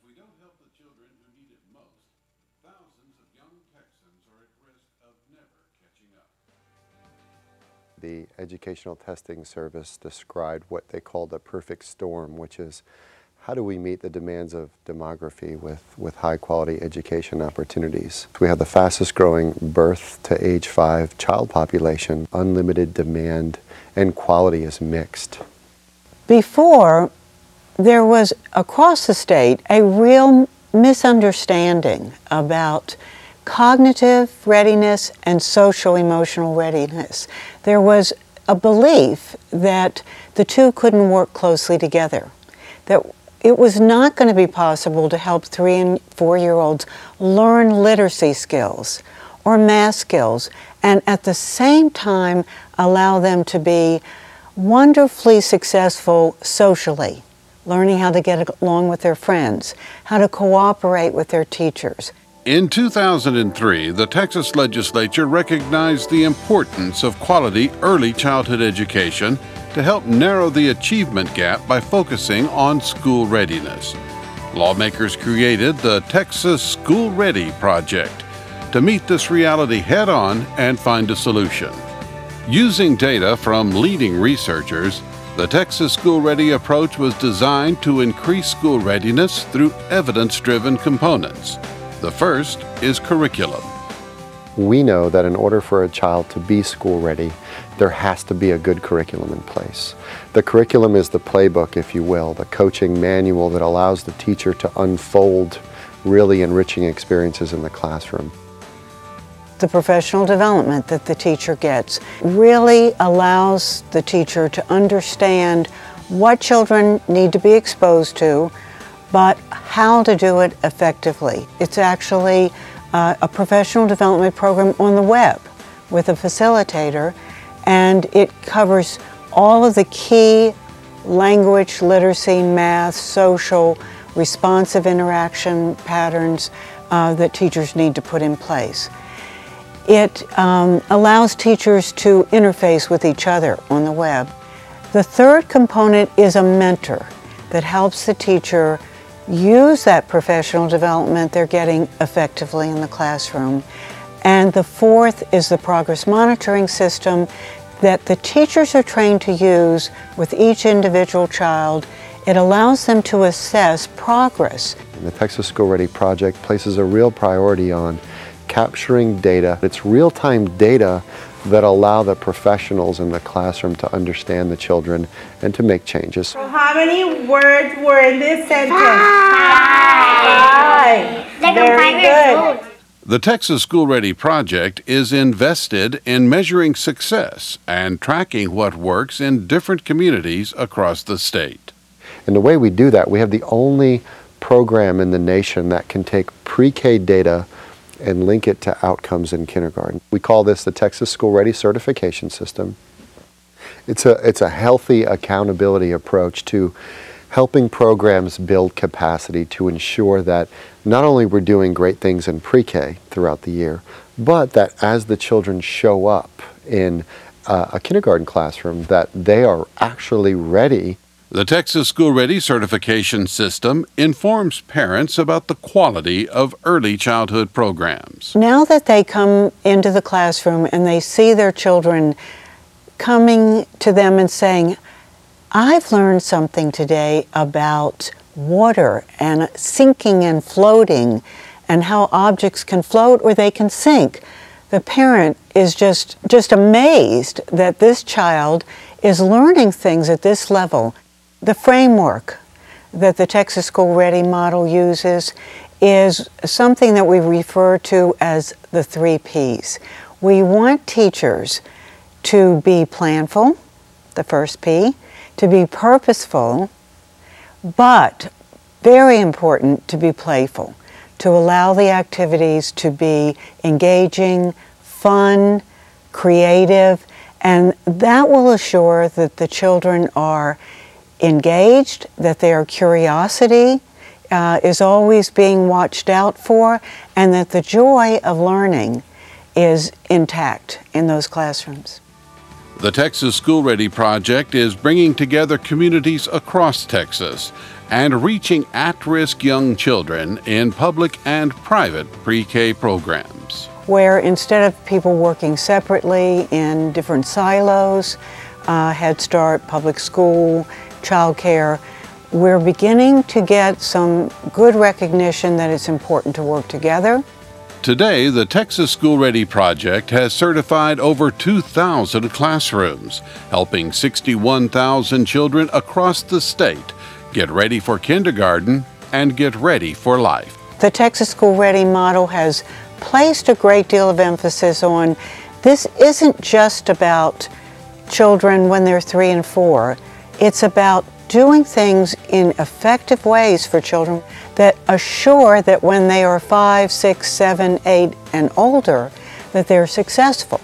we don't help the children who need it most, thousands of young Texans are at risk of never catching up. The Educational Testing Service described what they called a perfect storm, which is how do we meet the demands of demography with high-quality education opportunities? We have the fastest growing birth to age 5 child population, unlimited demand, and quality is mixed. Before, there was across the state a real misunderstanding about cognitive readiness and social-emotional readiness. There was a belief that the two couldn't work closely together, that it was not going to be possible to help 3- and 4-year-olds learn literacy skills or math skills and at the same time allow them to be wonderfully successful socially, learning how to get along with their friends, how to cooperate with their teachers. In 2003, the Texas legislature recognized the importance of quality early childhood education to help narrow the achievement gap by focusing on school readiness. Lawmakers created the Texas School Ready Project to meet this reality head-on and find a solution. Using data from leading researchers, the Texas School Ready approach was designed to increase school readiness through evidence-driven components. The first is curriculum. We know that in order for a child to be school ready, there has to be a good curriculum in place. The curriculum is the playbook, if you will, the coaching manual that allows the teacher to unfold really enriching experiences in the classroom. The professional development that the teacher gets really allows the teacher to understand what children need to be exposed to, but how to do it effectively. It's actually a professional development program on the web with a facilitator, and it covers all of the key language, literacy, math, social, responsive interaction patterns that teachers need to put in place. It allows teachers to interface with each other on the web. The third component is a mentor that helps the teacher use that professional development they're getting effectively in the classroom. And the fourth is the progress monitoring system that the teachers are trained to use with each individual child. It allows them to assess progress. The Texas School Ready Project places a real priority on capturing data. It's real-time data that allow the professionals in the classroom to understand the children and to make changes. So how many words were in this sentence? 5. Very good. The Texas School Ready Project is invested in measuring success and tracking what works in different communities across the state. And the way we do that, we have the only program in the nation that can take pre-K data and link it to outcomes in kindergarten. We call this the Texas School Ready Certification System. It's a healthy accountability approach to helping programs build capacity to ensure that not only we're doing great things in pre-K throughout the year, but that as the children show up in a kindergarten classroom, that they are actually ready. The Texas School Ready Certification System informs parents about the quality of early childhood programs. Now that they come into the classroom and they see their children coming to them and saying, I've learned something today about water and sinking and floating and how objects can float or they can sink. The parent is just amazed that this child is learning things at this level. The framework that the Texas School Ready model uses is something that we refer to as the 3 Ps. We want teachers to be planful, the first P, to be purposeful, but very important to be playful, to allow the activities to be engaging, fun, creative, and that will assure that the children are engaged, that their curiosity is always being watched out for, and that the joy of learning is intact in those classrooms. The Texas School Ready Project is bringing together communities across Texas and reaching at-risk young children in public and private pre-K programs. Where instead of people working separately in different silos, Head Start, public school, child care, we're beginning to get some good recognition that it's important to work together. Today, the Texas School Ready Project has certified over 2,000 classrooms, helping 61,000 children across the state get ready for kindergarten and get ready for life. The Texas School Ready model has placed a great deal of emphasis on this isn't just about children when they're 3 and 4. It's about doing things in effective ways for children that assure that when they are 5, 6, 7, 8 and older, that they're successful.